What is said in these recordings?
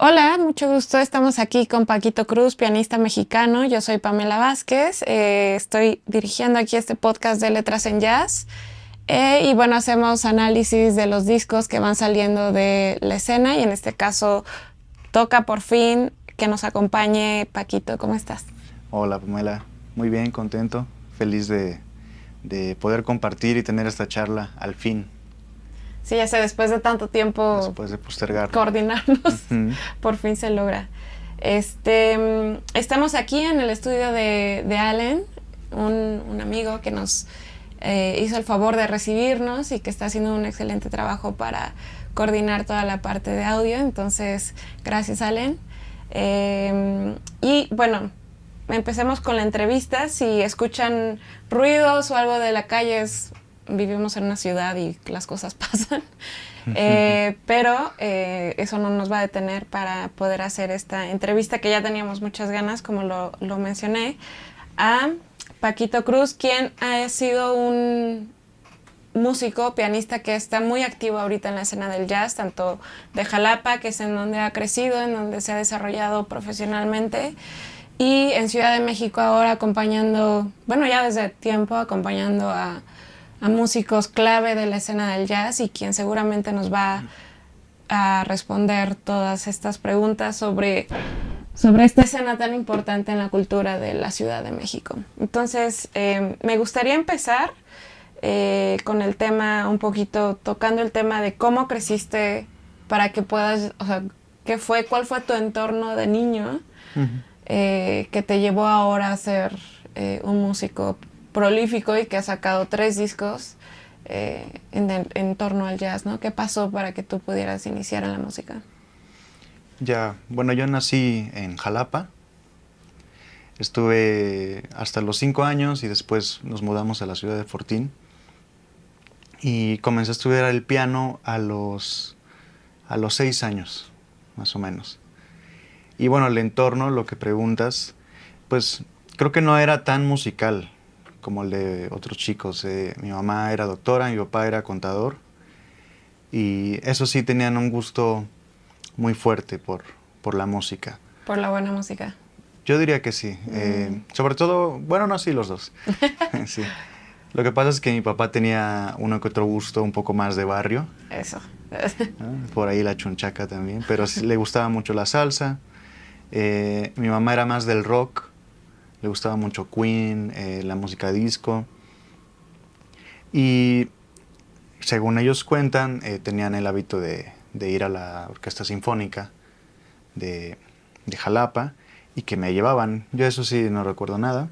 Hola, mucho gusto. Estamos aquí con Paquito Cruz, pianista mexicano. Yo soy Pamela Vázquez. Estoy dirigiendo aquí este podcast de Letras en Jazz. Y bueno, hacemos análisis de los discos que van saliendo de la escena y en este caso toca por fin que nos acompañe Paquito. ¿Cómo estás? Hola Pamela, muy bien, contento, feliz de poder compartir y tener esta charla al fin, Sí, ya sé, después de tanto tiempo después de postergarlo. coordinarnos, Ujú. por fin se logra. Estamos aquí en el estudio de Allen, un amigo que nos hizo el favor de recibirnos y que está haciendo un excelente trabajo para coordinar toda la parte de audio. Entonces, gracias Allen. Y bueno, empecemos con la entrevista. Si escuchan ruidos o algo de la calle, vivimos en una ciudad y las cosas pasan. Pero eso no nos va a detener para poder hacer esta entrevista que ya teníamos muchas ganas, como lo mencioné, a Paquito Cruz, quien ha sido un músico, pianista que está muy activo ahorita en la escena del jazz, tanto de Jalapa, que es en donde ha crecido, en donde se ha desarrollado profesionalmente, y en Ciudad de México ahora acompañando, bueno, ya desde tiempo acompañando a músicos clave de la escena del jazz y quien seguramente nos va a responder todas estas preguntas sobre esta escena tan importante en la cultura de la Ciudad de México. Entonces, me gustaría empezar con el tema, un poquito tocando el tema de cómo creciste para que puedas, o sea, cuál fue tu entorno de niño Ujú. que te llevó ahora a ser un músico prolífico y que ha sacado 3 discos en torno al jazz, ¿no? ¿Qué pasó para que tú pudieras iniciar en la música? Ya, bueno, yo nací en Jalapa, estuve hasta los 5 años y después nos mudamos a la ciudad de Fortín y comencé a estudiar el piano a los 6 años, más o menos. Y bueno, el entorno, lo que preguntas, pues creo que no era tan musical como el de otros chicos. Mi mamá era doctora, mi papá era contador y eso sí tenían un gusto muy fuerte por la música. Por la buena música. Yo diría que sí. Sobre todo, bueno, no, sí, los dos. Sí. Lo que pasa es que mi papá tenía uno que otro gusto un poco más de barrio, Eso. ¿no? Por ahí la chunchaca también, pero sí le gustaba mucho la salsa. Mi mamá era más del rock, le gustaba mucho Queen, la música disco. Y según ellos cuentan, tenían el hábito de ir a la Orquesta Sinfónica de Jalapa y que me llevaban. Yo eso sí no recuerdo nada,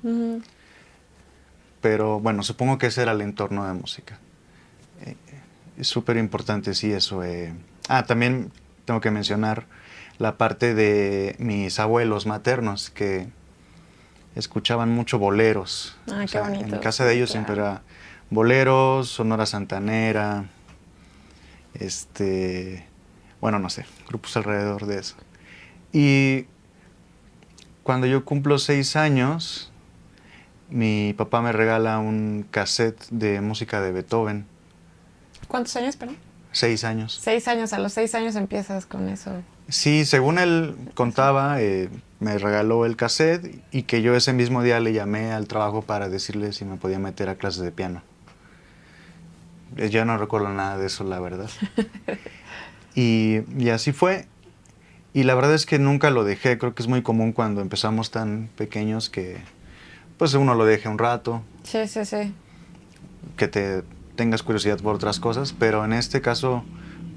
pero bueno, supongo que ese era el entorno de música. Es súper importante, sí, eso. También tengo que mencionar la parte de mis abuelos maternos que escuchaban mucho boleros. Ah, O qué sea, en bonito. casa Sí, de ellos siempre claro. era boleros, Sonora Santanera, bueno, no sé, grupos alrededor de eso. Y cuando yo cumplo 6 años, mi papá me regala un cassette de música de Beethoven. ¿Cuántos años, perdón? 6 años. 6 años. A los 6 años empiezas con eso. Sí, según él contaba, me regaló el cassette y que yo ese mismo día le llamé al trabajo para decirle si me podía meter a clases de piano. Yo no recuerdo nada de eso, la verdad. Y así fue. Y la verdad es que nunca lo dejé. Creo que es muy común cuando empezamos tan pequeños que pues uno lo deje un rato, Sí, sí, sí. que te tengas curiosidad por otras cosas. Pero en este caso,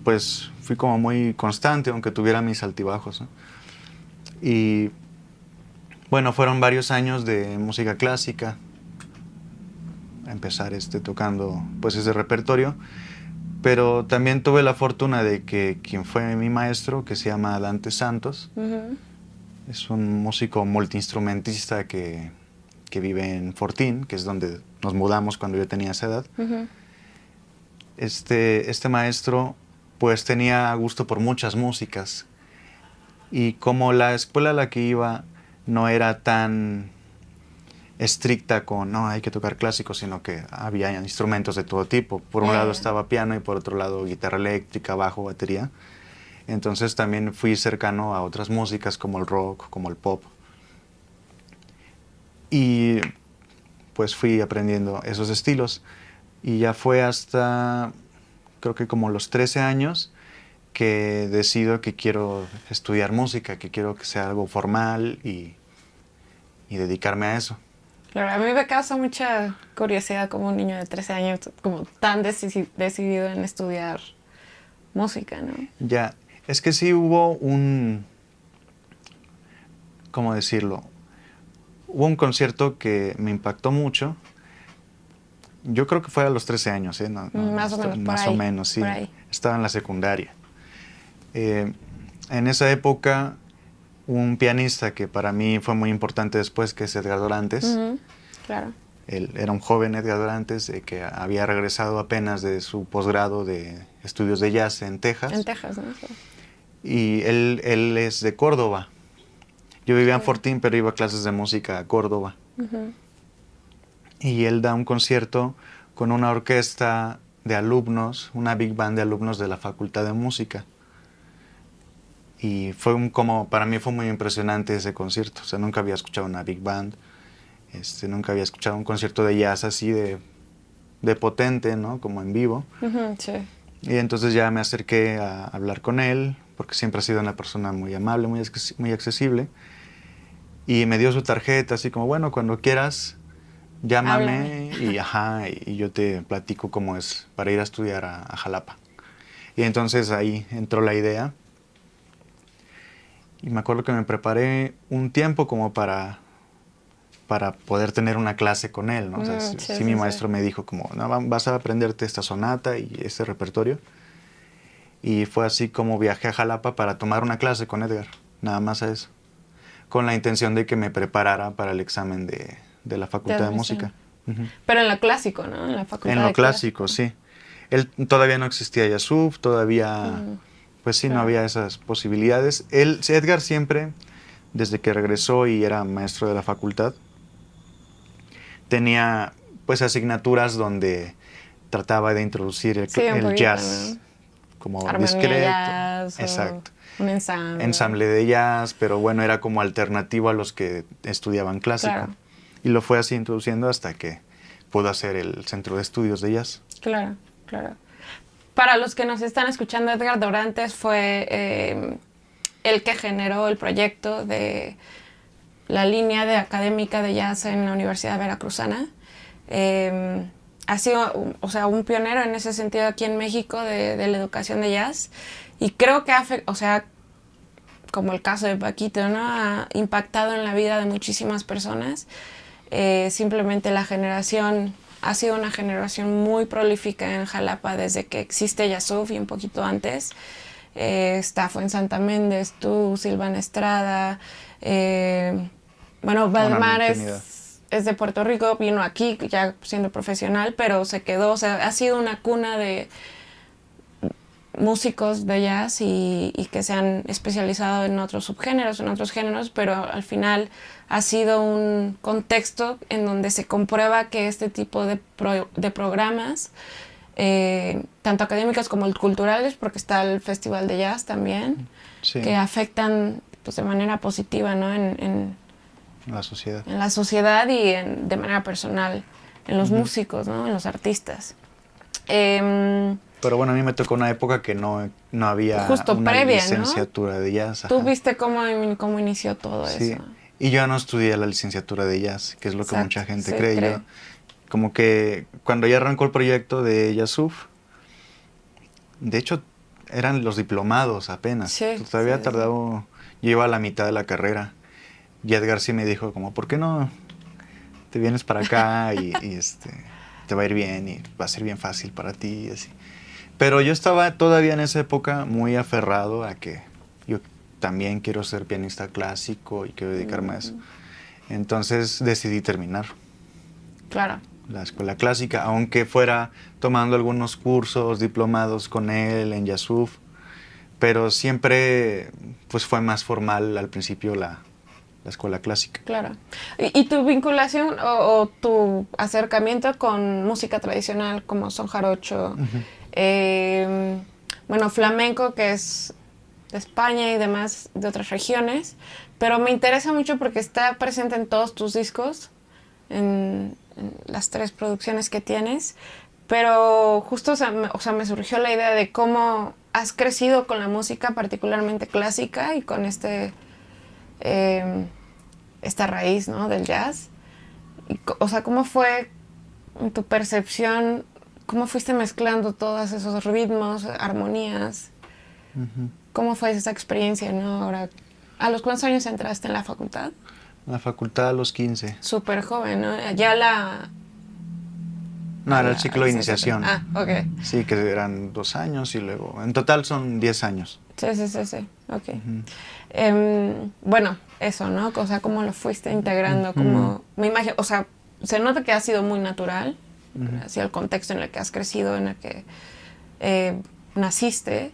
pues fui como muy constante, aunque tuviera mis altibajos, ¿no? Y bueno, fueron varios años de música clásica, a empezar tocando pues ese repertorio, pero también tuve la fortuna de que quien fue mi maestro, que se llama Dante Santos, es un músico multiinstrumentista que vive en Fortín, que es donde nos mudamos cuando yo tenía esa edad. Este maestro pues tenía gusto por muchas músicas y como la escuela a la que iba no era tan estricta con, no, hay que tocar clásicos, sino que había instrumentos de todo tipo. Por un lado estaba piano y por otro lado guitarra eléctrica, bajo, batería. Entonces también fui cercano a otras músicas como el rock, como el pop. Y pues fui aprendiendo esos estilos. Y ya fue hasta, creo que como los 13 años, que decido que quiero estudiar música, que quiero que sea algo formal y dedicarme a eso. Claro, a mí me causa mucha curiosidad como un niño de 13 años, como tan decidido en estudiar música, ¿no? Ya, es que sí hubo ¿cómo decirlo? Hubo un concierto que me impactó mucho. Yo creo que fue a los 13 años, ¿eh? Más o menos, por más ahí, o menos, sí. por ahí. Estaba en la secundaria. En esa época, un pianista que para mí fue muy importante después, que es Edgar Dorantes. Claro. Él era un joven Edgar Dorantes que había regresado apenas de su posgrado de estudios de jazz en Texas. En Texas, ¿no? Sí. Y él es de Córdoba. Yo vivía en Fortín, pero iba a clases de música a Córdoba. Y él da un concierto con una orquesta de alumnos, una big band de alumnos de la Facultad de Música. Y fue como, para mí fue muy impresionante ese concierto. O sea, nunca había escuchado una big band, nunca había escuchado un concierto de jazz así de potente, ¿no? Como en vivo. Sí. Y entonces ya me acerqué a hablar con él, porque siempre ha sido una persona muy amable, muy accesible. Y me dio su tarjeta, así como, bueno, cuando quieras, llámame y yo te platico cómo es para ir a estudiar a Jalapa. Y entonces ahí entró la idea. Y me acuerdo que me preparé un tiempo como para poder tener una clase con él, ¿no? O sea, sí, mi maestro me dijo como, no, vas a aprenderte esta sonata y este repertorio. Y fue así como viajé a Jalapa para tomar una clase con Edgar, nada más a eso, con la intención de que me preparara para el examen de la Facultad de Música. Pero en lo clásico, ¿no? En la Facultad En lo clásico, sí. Él todavía no existía Yasuf, todavía, pues sí, no había esas posibilidades. Edgar siempre, desde que regresó y era maestro de la facultad, tenía pues asignaturas donde trataba de introducir el jazz, ¿no? Como armonía discreto. Jazz, exacto. Un ensamble. Ensamble de jazz, pero bueno, era como alternativo a los que estudiaban clásico. Claro. Y lo fue así introduciendo hasta que pudo hacer el Centro de Estudios de Jazz. Claro, claro. Para los que nos están escuchando, Edgar Dorantes fue el que generó el proyecto de la línea de académica de jazz en la Universidad Veracruzana. Ha sido, o sea, un pionero en ese sentido aquí en México de la educación de jazz. Y creo que como el caso de Paquito, ¿no? Ha impactado en la vida de muchísimas personas. Simplemente la generación ha sido una generación muy prolífica en Jalapa desde que existe Yasuf y un poquito antes. Está Fuensanta Méndez, tú, Silvana Estrada. Bueno, Valdemar es de Puerto Rico, vino aquí ya siendo profesional, pero se quedó, o sea, ha sido una cuna de músicos de jazz y que se han especializado en otros subgéneros, en otros géneros, pero al final ha sido un contexto en donde se comprueba que este tipo de programas, tanto académicos como culturales, porque está el Festival de Jazz también, que afectan pues, de manera positiva, ¿no? en la sociedad. En la sociedad y de manera personal, en los músicos, ¿no? En los artistas. Pero bueno, a mí me tocó una época que no había una licenciatura, ¿no? De jazz. Tú viste cómo inició todo eso. Y yo no estudié la licenciatura de jazz, que es lo que mucha gente cree. Yo, como que cuando ya arrancó el proyecto de Yasuf, de hecho eran los diplomados apenas. Todavía tardado, yo iba a la mitad de la carrera. Y Edgar sí me dijo como, ¿por qué no te vienes para acá y te va a ir bien y va a ser bien fácil para ti? Y así. Pero yo estaba todavía en esa época muy aferrado a que yo también quiero ser pianista clásico y quiero dedicarme a eso. Entonces decidí terminar. Claro. La escuela clásica, aunque fuera tomando algunos cursos, diplomados con él en Yasuf, pero siempre pues fue más formal al principio la escuela clásica. Claro. ¿Y tu vinculación o tu acercamiento con música tradicional como son jarocho, bueno, flamenco, que es de España y demás, de otras regiones, pero me interesa mucho porque está presente en todos tus discos, en las 3 producciones que tienes, pero justo me surgió la idea de cómo has crecido con la música, particularmente clásica, y con esta raíz, ¿no?, del jazz. Y, o sea, ¿cómo fue tu percepción? ¿Cómo fuiste mezclando todos esos ritmos, armonías? Ujú. ¿Cómo fue esa experiencia, no? Ahora, ¿a los cuántos años entraste en la facultad? En la facultad a los 15. Súper joven, ¿no? Ya No, era el ciclo de licenciatura. iniciación. Ah, ok. Sí, que eran 2 años y luego... En total son 10 años. Sí, ok. Ujú. Bueno, eso, ¿no? O sea, ¿cómo lo fuiste integrando? Como, me imagino, o sea, se nota que ha sido muy natural, hacia el contexto en el que has crecido, en el que naciste,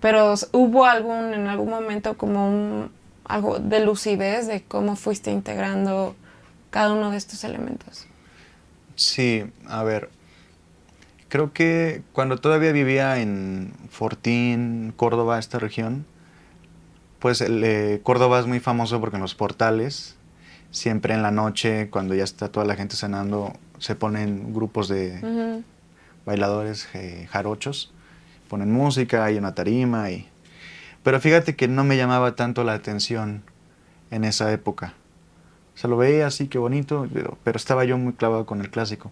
pero hubo en algún momento como algo de lucidez de cómo fuiste integrando cada uno de estos elementos. Sí, a ver, creo que cuando todavía vivía en Fortín, Córdoba, esta región, pues Córdoba es muy famoso porque en los portales, siempre en la noche, cuando ya está toda la gente cenando, se ponen grupos de bailadores jarochos, ponen música, hay una tarima, pero fíjate que no me llamaba tanto la atención en esa época. O sea, lo veía así, qué bonito, pero estaba yo muy clavado con el clásico.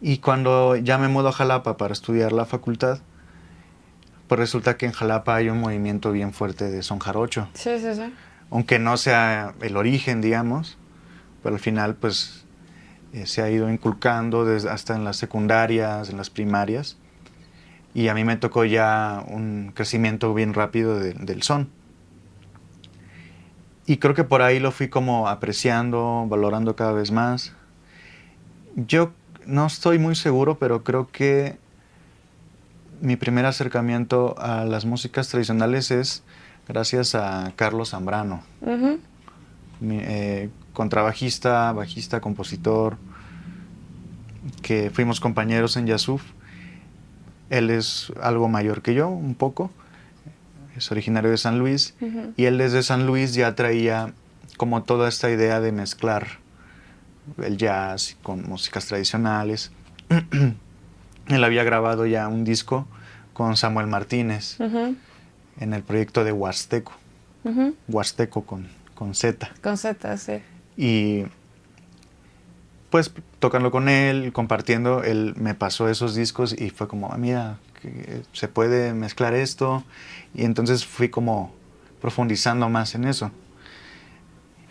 Y cuando ya me mudo a Jalapa para estudiar la facultad, pues resulta que en Jalapa hay un movimiento bien fuerte de son jarocho. Sí. Aunque no sea el origen, digamos, pero al final pues se ha ido inculcando hasta en las secundarias, en las primarias. Y a mí me tocó ya un crecimiento bien rápido del son. Y creo que por ahí lo fui como apreciando, valorando cada vez más. Yo no estoy muy seguro, pero creo que mi primer acercamiento a las músicas tradicionales es gracias a Carlos Zambrano, contrabajista, bajista, compositor, que fuimos compañeros en Yasuf. Él es algo mayor que yo, un poco. Es originario de San Luis. Y él desde San Luis ya traía como toda esta idea de mezclar el jazz con músicas tradicionales. Él había grabado ya un disco con Samuel Martínez en el proyecto de Huasteco. Huasteco con Z. Con Z, sí. Y pues tocando con él, compartiendo, él me pasó esos discos y fue como, mira, que se puede mezclar esto. Y entonces fui como profundizando más en eso.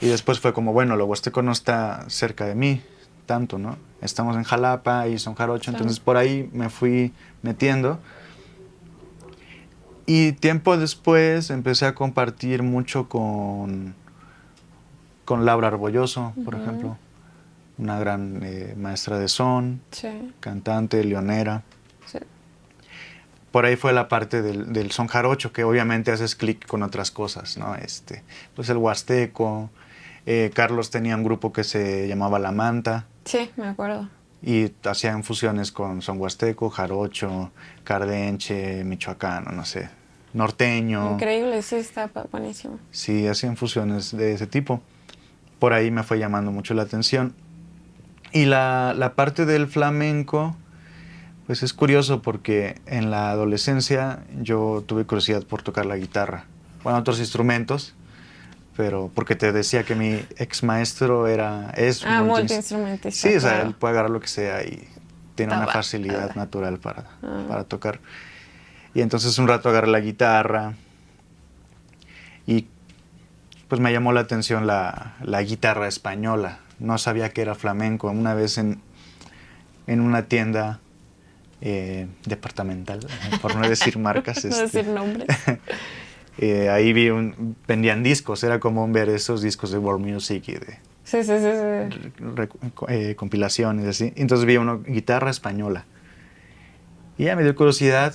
Y después fue como, bueno, lo huasteco no está cerca de mí tanto, ¿no? Estamos en Jalapa y son jarocho, entonces por ahí me fui metiendo. Y tiempo después empecé a compartir mucho con Laura Arbolloso, por ejemplo. Una gran maestra de son, cantante, leonera. Sí. Por ahí fue la parte del son jarocho, que obviamente haces clic con otras cosas, ¿no? Pues el huasteco. Carlos tenía un grupo que se llamaba La Manta. Sí, me acuerdo. Y hacían fusiones con son huasteco, jarocho, cardenche, michoacano, no sé, norteño. Increíble, sí, está buenísimo. Sí, hacían fusiones de ese tipo. Por ahí me fue llamando mucho la atención. Y la parte del flamenco, pues es curioso porque en la adolescencia yo tuve curiosidad por tocar la guitarra. Bueno, otros instrumentos, pero porque te decía que mi ex maestro es multiinstrumentista. Sí, o sea, él puede agarrar lo que sea y tiene una facilidad natural para tocar. Y entonces un rato agarré la guitarra y pues me llamó la atención la guitarra española. No sabía que era flamenco. Una vez en una tienda departamental, por no decir marcas. No decir nombres. Ahí vendían discos, era común ver esos discos de world music y de compilaciones así. Entonces vi una guitarra española y ya me dio curiosidad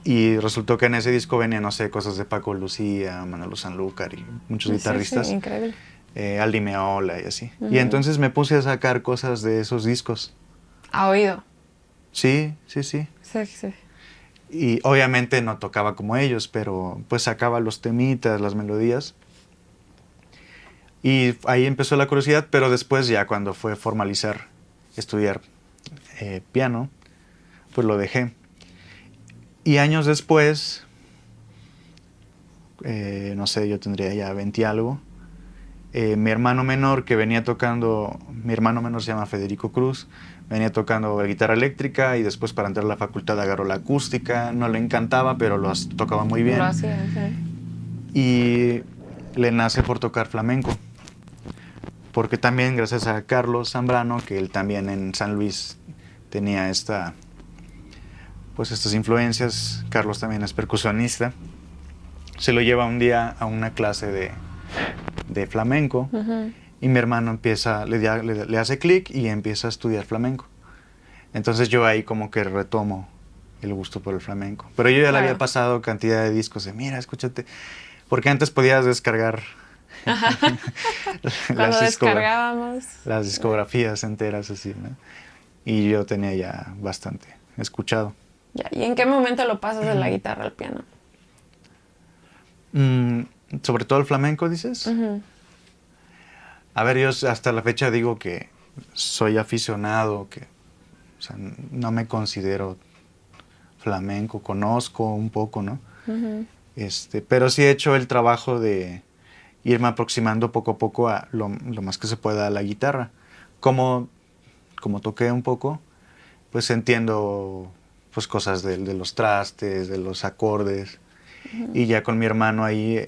y resultó que en ese disco venían, no sé, cosas de Paco Lucía, Manolo Sanlúcar y muchos guitarristas. Sí, increíble. Aldi Meola y así. Y entonces me puse a sacar cosas de esos discos. ¿Ha oído? Sí. Sí. Y obviamente no tocaba como ellos, pero pues sacaba los temitas, las melodías. Y ahí empezó la curiosidad, pero después ya cuando fue formalizar, estudiar piano, pues lo dejé. Y años después, no sé, yo tendría ya 20 y algo, mi hermano menor que venía tocando, mi hermano menor se llama Federico Cruz, venía tocando guitarra eléctrica y después para entrar a la facultad agarró la acústica, no le encantaba, pero tocaba muy bien. Lo hacía, sí. Y le nace por tocar flamenco. Porque también gracias a Carlos Zambrano, que él también en San Luis tenía pues estas influencias, Carlos también es percusionista, se lo lleva un día a una clase de flamenco y mi hermano empieza, le hace clic y empieza a estudiar flamenco. Entonces yo ahí como que retomo el gusto por el flamenco. Pero yo ya le había pasado cantidad de discos de, mira, escúchate, porque antes podías descargar Cuando descargábamos las discografías enteras así, ¿no? Y yo tenía ya bastante escuchado. Ya, ¿y en qué momento lo pasas de la guitarra al piano? Sobre todo el flamenco, dices. A ver, yo hasta la fecha digo que soy aficionado, que o sea, no me considero flamenco, conozco un poco, ¿no? Pero sí he hecho el trabajo de irme aproximando poco a poco a lo más que se pueda a la guitarra. Como toqué un poco, pues entiendo pues cosas de los trastes, de los acordes. Y ya con mi hermano ahí,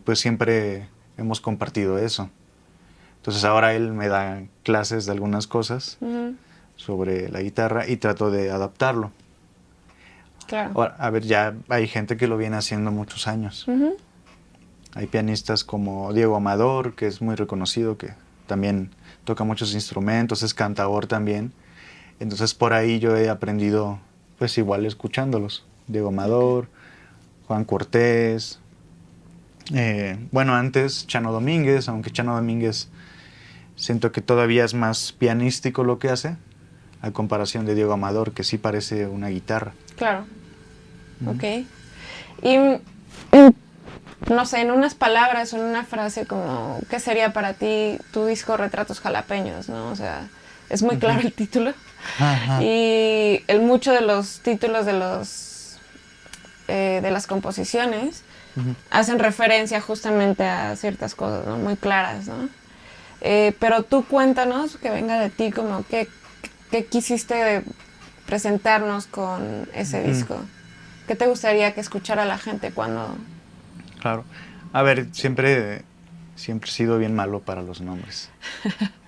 pues siempre hemos compartido eso. Entonces ahora él me da clases de algunas cosas sobre la guitarra y trato de adaptarlo. Claro. Ahora, a ver, ya hay gente que lo viene haciendo muchos años. Hay pianistas como Diego Amador, que es muy reconocido, que también toca muchos instrumentos, es cantador también. Entonces por ahí yo he aprendido, pues igual escuchándolos. Diego Amador, Juan Cortés, bueno, antes Chano Domínguez, aunque Chano Domínguez siento que todavía es más pianístico lo que hace, a comparación de Diego Amador, que sí parece una guitarra. Claro. Ok. Y no sé, en unas palabras o en una frase como, ¿qué sería para ti tu disco Retratos Jalapeños, no? O sea, es muy claro el título. Y mucho de los títulos de las composiciones hacen referencia justamente a ciertas cosas, ¿no? Muy claras, ¿no? Pero tú cuéntanos, que venga de ti, como qué quisiste presentarnos con ese disco. ¿Qué te gustaría que escuchara la gente cuando...? Claro. A ver, siempre he sido bien malo para los nombres.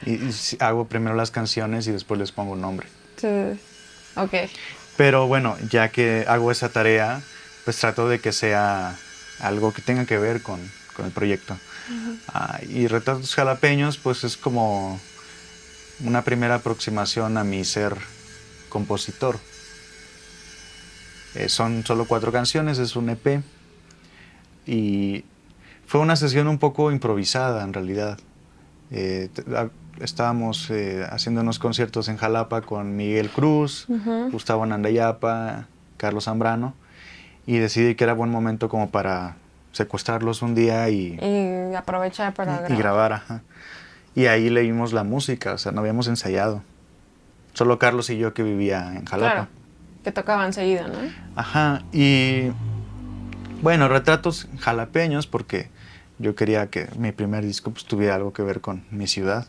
y hago primero las canciones y después les pongo un nombre. Sí. Ok. Pero bueno, ya que hago esa tarea, pues trato de que sea algo que tenga que ver con el proyecto. Y Retratos Jalapeños, pues es como una primera aproximación a mi ser compositor. Son solo 4 canciones, es un EP. Y fue una sesión un poco improvisada en realidad. Estábamos haciendo unos conciertos en Jalapa con Miguel Cruz, Gustavo Nandayapa, Carlos Zambrano, y decidí que era buen momento como para secuestrarlos un día y aprovechar para grabar. Y grabar, ajá. Y ahí leímos la música, o sea, no habíamos ensayado. Solo Carlos y yo que vivía en Jalapa. Claro, que tocaban seguido, ¿no? Ajá, y bueno, Retratos Jalapeños porque yo quería que mi primer disco pues, tuviera algo que ver con mi ciudad.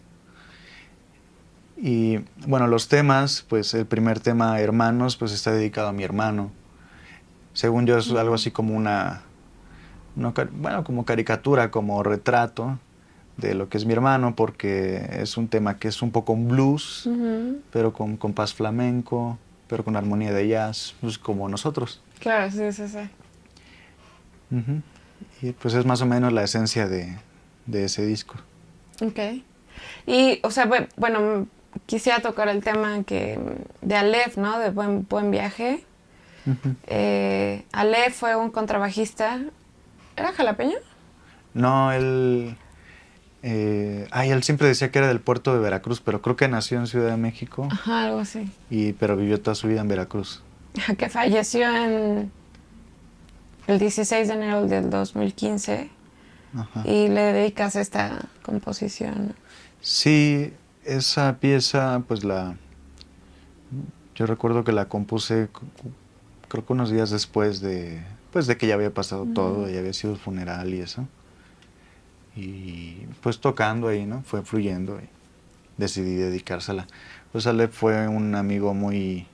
Y bueno, los temas, pues el primer tema, Hermanos, pues está dedicado a mi hermano. Según yo es algo así como como caricatura, como retrato de lo que es mi hermano, porque es un tema que es un poco un blues, pero con compás flamenco, pero con armonía de jazz, pues como nosotros. Claro, sí. Y pues es más o menos la esencia de ese disco. Ok. Y, o sea, bueno, quisiera tocar el tema de Aleph, ¿no? De Buen Viaje. Aleph fue un contrabajista. ¿Era jalapeño? No, él siempre decía que era del puerto de Veracruz, pero creo que nació en Ciudad de México. Ajá, algo así. Pero vivió toda su vida en Veracruz. que falleció en el 16 de enero del 2015 Ajá. y le dedicas esta composición. Sí, esa pieza, pues yo recuerdo que la compuse creo que unos días después pues de que ya había pasado todo, ya había sido el funeral y eso. Y pues tocando ahí, ¿no? Fue fluyendo y decidí dedicársela. Pues Ale fue un amigo muy,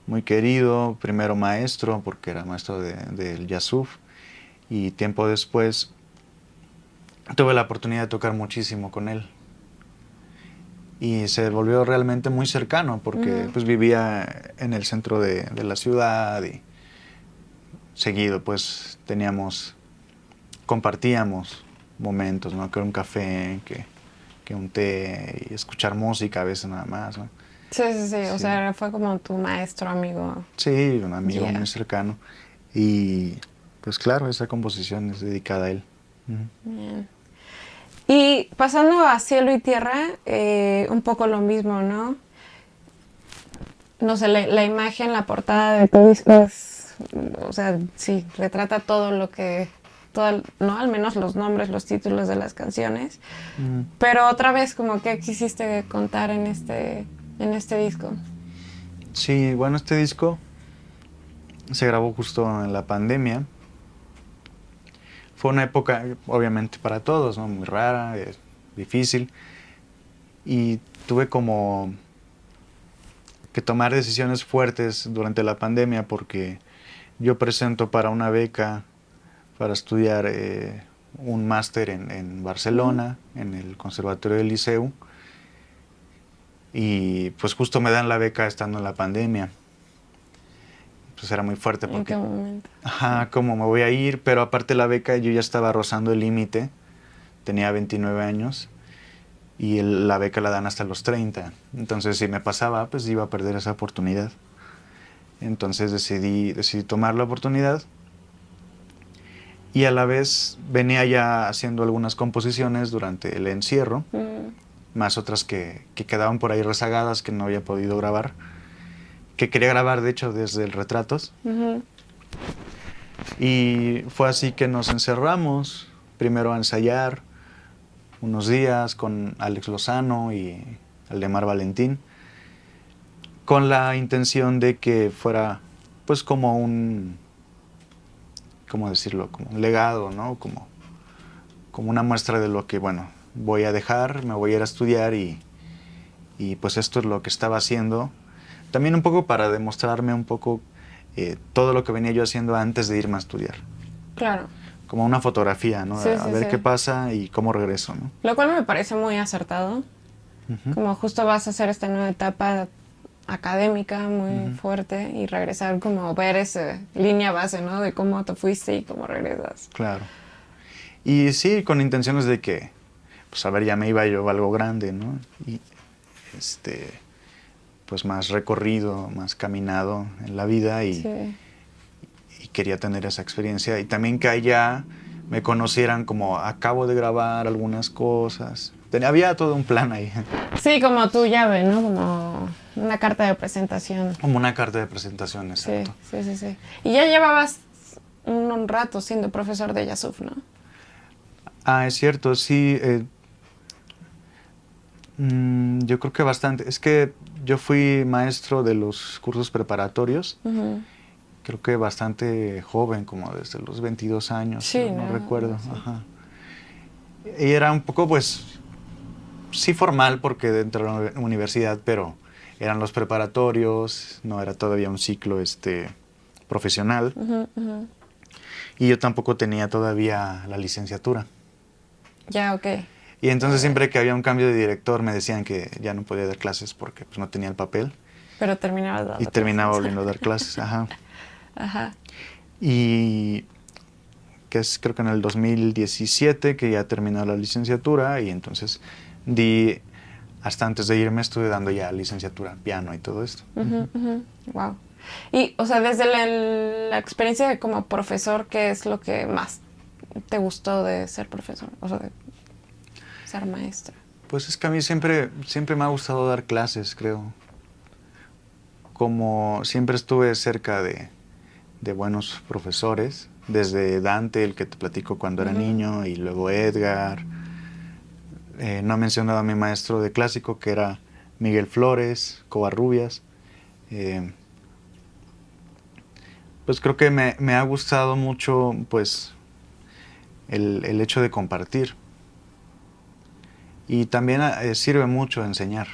muy querido, primero maestro, porque era maestro del Yasuf, y tiempo después tuve la oportunidad de tocar muchísimo con él. Y se volvió realmente muy cercano, porque pues vivía en el centro de la ciudad y seguido pues compartíamos momentos, ¿no? Que un café, que un té y escuchar música a veces nada más, ¿no? Sí, sí, sí, o Sí. sea, fue como tu maestro, amigo. Sí, un amigo Yeah. muy cercano. Y pues claro, esa composición es dedicada a él. Ujú. Bien. Y pasando a Cielo y Tierra, un poco lo mismo, ¿no? No sé, la imagen, la portada de tu disco es, o sea, sí, retrata todo lo que, no, al menos los nombres, los títulos de las canciones. Ujú. Pero otra vez, como que quisiste contar en este disco. Sí, bueno, este disco se grabó justo en la pandemia. Fue una época, obviamente, para todos, ¿no? Muy rara, difícil. Y tuve como que tomar decisiones fuertes durante la pandemia porque yo presento para una beca para estudiar un máster en Barcelona, en el Conservatorio del Liceu. Y pues justo me dan la beca estando en la pandemia. Pues era muy fuerte ¿En qué porque, momento? ajá, ¿cómo me voy a ir? Pero aparte la beca yo ya estaba rozando el límite, tenía 29 años y la beca la dan hasta los 30. Entonces si me pasaba, pues iba a perder esa oportunidad. Entonces decidí tomar la oportunidad y a la vez venía ya haciendo algunas composiciones durante el encierro, más otras que quedaban por ahí rezagadas que no había podido grabar, que quería grabar de hecho desde el Retratos. Uh-huh. Y fue así que nos encerramos, primero a ensayar unos días con Alex Lozano y Aldemar Valentín, con la intención de que fuera pues como ¿cómo decirlo? Como un legado, ¿no? Como una muestra de lo que, bueno, voy a dejar, me voy a ir a estudiar y pues esto es lo que estaba haciendo. También un poco para demostrarme un poco todo lo que venía yo haciendo antes de irme a estudiar. Claro. Como una fotografía, ¿no? Sí, A sí, ver sí. qué pasa y cómo regreso, ¿no? Lo cual me parece muy acertado. Uh-huh. Como justo vas a hacer esta nueva etapa académica muy fuerte y regresar como ver esa línea base, ¿no? De cómo te fuiste y cómo regresas. Claro. Y sí, con intenciones de que, pues a ver, ya me iba yo a algo grande, ¿no? Y pues más recorrido, más caminado en la vida y quería tener esa experiencia y también que allá me conocieran como acabo de grabar algunas cosas. Había todo un plan ahí. Sí, como tu llave, ¿no? Como una carta de presentación. Como una carta de presentación, exacto. Sí, sí, sí, sí. Y ya llevabas un rato siendo profesor de Yasuf, ¿no? Ah, es cierto, sí. Yo creo que bastante. Es que yo fui maestro de los cursos preparatorios. Uh-huh. Creo que bastante joven, como desde los 22 años, Sí, no recuerdo. Sí. Ajá. Y era un poco, pues, sí formal porque dentro de la universidad, pero eran los preparatorios, no era todavía un ciclo profesional. Uh-huh, uh-huh. Y yo tampoco tenía todavía la licenciatura. Ya, ok. Y entonces siempre que había un cambio de director me decían que ya no podía dar clases porque pues, no tenía el papel. Pero terminabas dando Y terminaba clases. volviendo a dar clases, ajá. Ajá. Y que es creo que en el 2017 que ya terminó la licenciatura y entonces hasta antes de irme estuve dando ya licenciatura, piano y todo esto. Uh-huh, uh-huh. Wow. Y, o sea, desde la experiencia de como profesor, ¿qué es lo que más te gustó de ser profesor? O sea, de ser maestra. Pues es que a mí siempre me ha gustado dar clases, creo. como siempre estuve cerca de buenos profesores, desde Dante, el que te platico cuando era niño, y luego Edgar. No he mencionado a mi maestro de clásico, que era Miguel Flores, Covarrubias. Pues creo que me ha gustado mucho, pues, el hecho de compartir. Y también sirve mucho enseñar.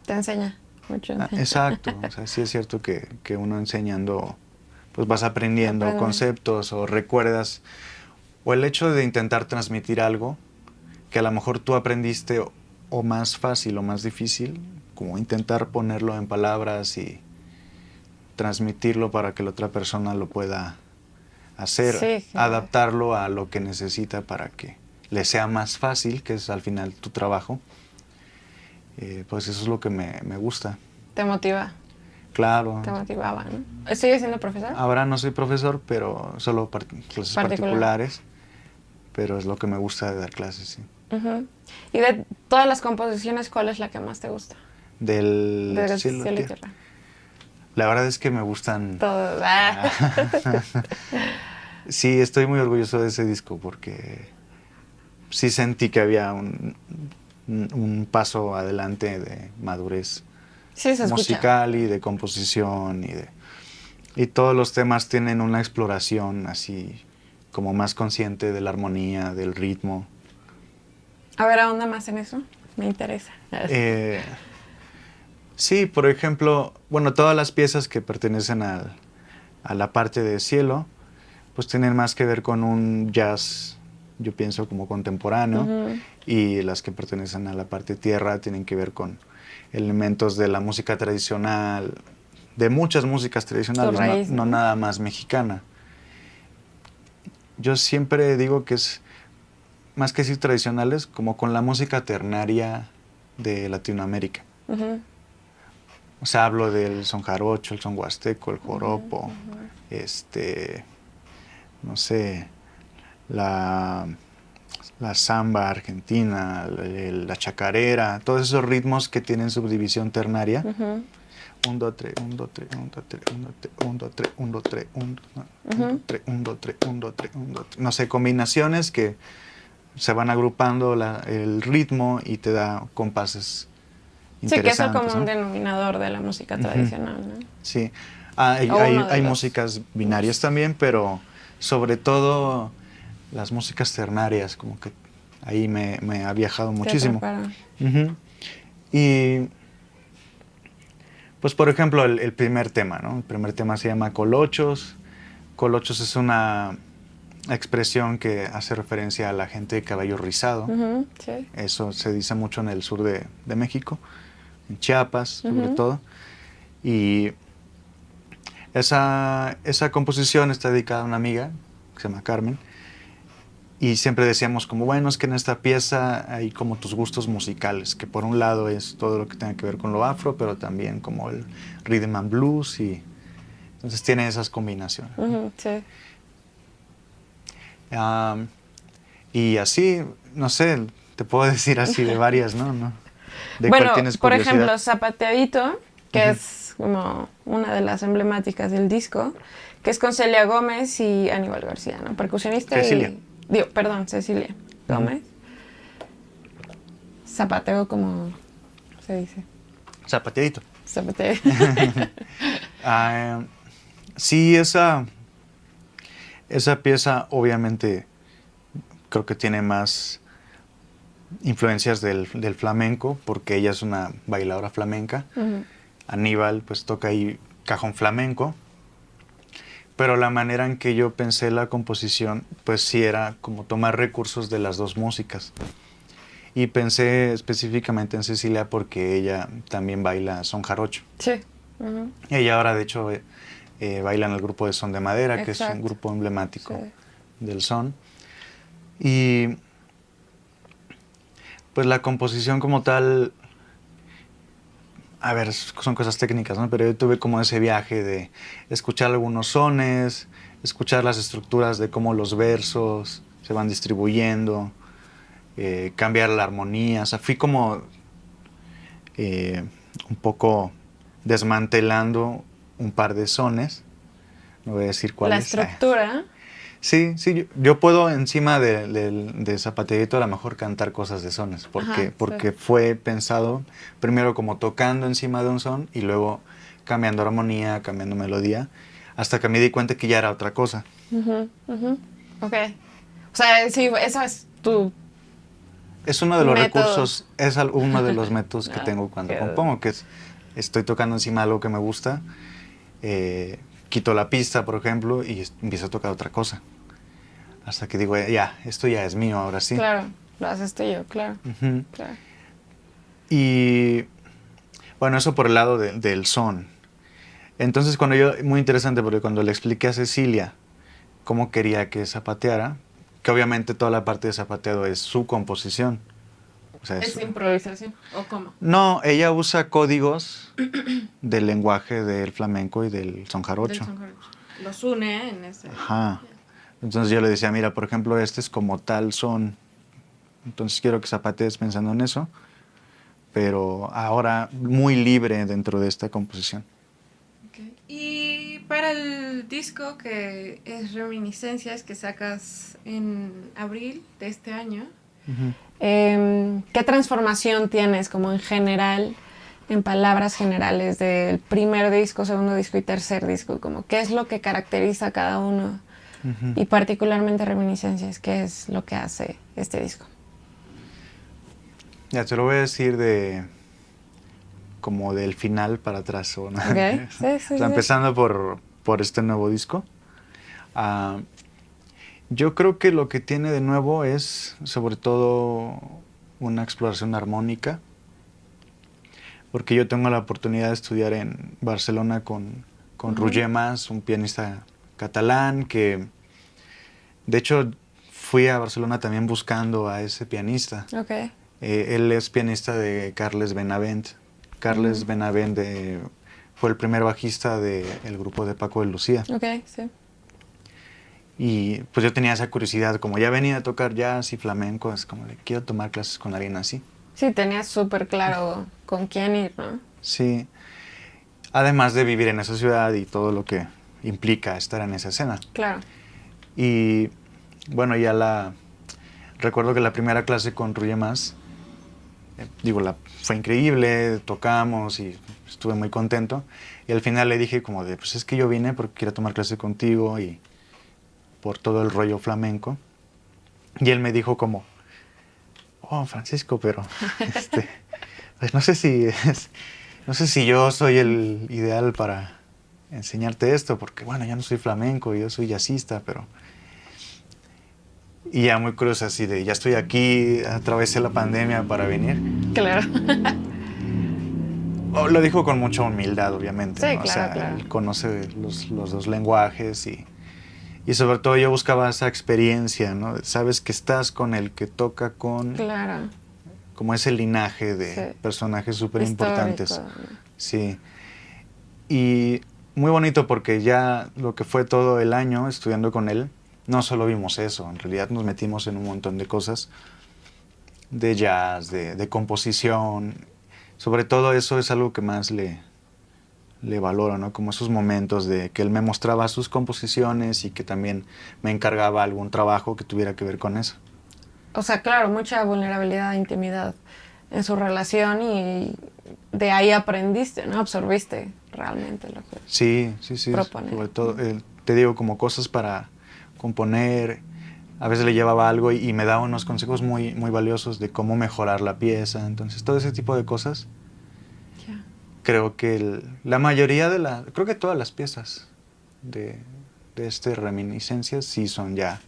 Te enseña mucho. Exacto, o sea, sí es cierto que uno enseñando, pues vas aprendiendo conceptos o recuerdas, o el hecho de intentar transmitir algo que a lo mejor tú aprendiste o más fácil o más difícil, como intentar ponerlo en palabras y transmitirlo para que la otra persona lo pueda hacer, Sí, adaptarlo a lo que necesita para que le sea más fácil, que es al final tu trabajo. Pues eso es lo que me gusta. Te motiva. Claro. Te motivaba, ¿no? ¿Sigues siendo profesor? Ahora no soy profesor, pero solo clases particulares. Pero es lo que me gusta de dar clases, sí. Y de todas las composiciones, ¿cuál es la que más te gusta? Del cielo y tierra. La verdad es que me gustan... Todas. Sí, estoy muy orgulloso de ese disco porque sí sentí que había un paso adelante de madurez musical y de composición y todos los temas tienen una exploración así como más consciente de la armonía, del ritmo. A ver, ahonda más en eso, me interesa. Sí, por ejemplo, bueno, todas las piezas que pertenecen a la parte de cielo, pues tienen más que ver con un jazz, yo pienso, como contemporáneo, y las que pertenecen a la parte tierra tienen que ver con elementos de la música tradicional, de muchas músicas tradicionales, raíz, no nada más mexicana. Yo siempre digo que es, más que decir tradicionales, como con la música ternaria de Latinoamérica. O sea, hablo del son jarocho, el son huasteco, el joropo, no sé, la samba argentina, la chacarera, todos esos ritmos que tienen subdivisión ternaria. 1, 2, 3, 1, 2, 3, 1, 2, 3, 1, 2, 3, 1, 2, 3, 1, 2, 3, 1, 2, 3, 1, 2, 3, 1, 2, 3. No sé, combinaciones que se van agrupando el ritmo y te da compases interesantes. Sí, que es como un denominador de la música tradicional, ¿no? Sí, hay músicas binarias también, pero sobre todo las músicas ternarias, como que ahí me ha viajado muchísimo. Y pues por ejemplo el primer tema, ¿no? El primer tema se llama Colochos. Colochos es una expresión que hace referencia a la gente de cabello rizado. Sí. Eso se dice mucho en el sur de México, en Chiapas sobre todo. Y esa composición está dedicada a una amiga que se llama Carmen. Y siempre decíamos como, bueno, es que en esta pieza hay como tus gustos musicales, que por un lado es todo lo que tenga que ver con lo afro, pero también como el rhythm and blues, y entonces tiene esas combinaciones. Sí. Y así, no sé, te puedo decir así de varias, ¿no? ¿De bueno, cuál tienes por curiosidad? ejemplo, Zapateadito, que es como una de las emblemáticas del disco, que es con Celia Gómez y Aníbal García, ¿no? Percusionista. Cecilia. Cecilia Gómez. Zapateo, como se dice. Zapateadito. Zapateo. Sí, esa pieza obviamente creo que tiene más influencias del flamenco, porque ella es una bailadora flamenca. Aníbal pues toca ahí cajón flamenco, pero la manera en que yo pensé la composición pues sí era como tomar recursos de las dos músicas, y pensé específicamente en Cecilia porque ella también baila son jarocho. Sí. Ella ahora de hecho baila en el grupo de Son de Madera. Exacto. Que es un grupo emblemático del son. Y pues la composición como tal, a ver, son cosas técnicas, ¿no? Pero yo tuve como ese viaje de escuchar algunos sones, escuchar las estructuras de cómo los versos se van distribuyendo, cambiar la armonía. O sea, fui como un poco desmantelando un par de sones. No voy a decir cuáles. La estructura. Sí, yo puedo encima de Zapateadito a lo mejor cantar cosas de sones, porque fue pensado primero como tocando encima de un son y luego cambiando armonía, cambiando melodía, hasta que me di cuenta que ya era otra cosa. Ok. O sea, sí, eso es tu Es uno de los método. Recursos, es uno de los métodos que tengo cuando compongo, que es, estoy tocando encima de algo que me gusta, quito la pista, por ejemplo, y empiezo a tocar otra cosa. Hasta que digo, ya, esto ya es mío, ahora sí. Claro, lo haces tuyo, claro. Claro. Y bueno, eso por el lado del son. Entonces, muy interesante, porque cuando le expliqué a Cecilia cómo quería que zapateara, que obviamente toda la parte de zapateado es su composición. O sea, ¿Es improvisación o cómo? No, ella usa códigos del lenguaje del flamenco y del son jarocho. Los une en ese... Ajá. Entonces yo le decía, mira, por ejemplo, este es como tal son. Entonces quiero que zapatees pensando en eso, pero ahora muy libre dentro de esta composición. Okay. Y para el disco que es Reminiscencias, que sacas en abril de este año, ¿qué transformación tienes como en general, en palabras generales, del primer disco, segundo disco y tercer disco? Como, ¿qué es lo que caracteriza a cada uno? Y particularmente Reminiscencias, ¿qué es lo que hace este disco? Ya te lo voy a decir como del final para atrás. ¿No? Okay. Sí, o sea, empezando por este nuevo disco. Yo creo que lo que tiene de nuevo es sobre todo una exploración armónica, porque yo tengo la oportunidad de estudiar en Barcelona con Roger Mas, un pianista catalán, que de hecho fui a Barcelona también buscando a ese pianista. Okay. Él es pianista de Carles Benavent. Carles Benavent fue el primer bajista del grupo de Paco de Lucía. Okay, sí. Y pues yo tenía esa curiosidad, como ya venía a tocar jazz y flamenco, es como de quiero tomar clases con alguien así. Sí, tenías súper claro con quién ir, ¿no? Sí. Además de vivir en esa ciudad y todo lo que implica estar en esa escena. Claro. Y bueno, recuerdo que la primera clase con Roger Mas, fue increíble, tocamos y estuve muy contento. Y al final le dije como de, pues es que yo vine porque quiero tomar clase contigo y por todo el rollo flamenco. Y él me dijo como, oh, Francisco, pero pues no sé si yo soy el ideal para enseñarte esto, porque bueno, ya no soy flamenco, yo soy jazzista, pero... Y ya muy curioso así de, ya estoy aquí, atravesé la pandemia para venir. Claro. Lo dijo con mucha humildad, obviamente. Sí, ¿no? claro, o sea, claro. Él conoce los dos lenguajes y sobre todo yo buscaba esa experiencia, ¿no? Sabes que estás con el que toca con... Claro. Como ese linaje de personajes súper importantes. Sí. Y muy bonito porque ya lo que fue todo el año estudiando con él, no solo vimos eso, en realidad nos metimos en un montón de cosas, de jazz, de composición. Sobre todo eso es algo que más le valoro, ¿no? Como esos momentos de que él me mostraba sus composiciones y que también me encargaba algún trabajo que tuviera que ver con eso. O sea, claro, mucha vulnerabilidad e intimidad en su relación y de ahí aprendiste, ¿no? Absorbiste realmente lo que Sí. propone. Sobre todo, te digo, como cosas para componer. A veces le llevaba algo y me daba unos consejos muy, muy valiosos de cómo mejorar la pieza. Entonces, todo ese tipo de cosas. Yeah. Creo que la mayoría creo que todas las piezas de Reminiscencias sí son ya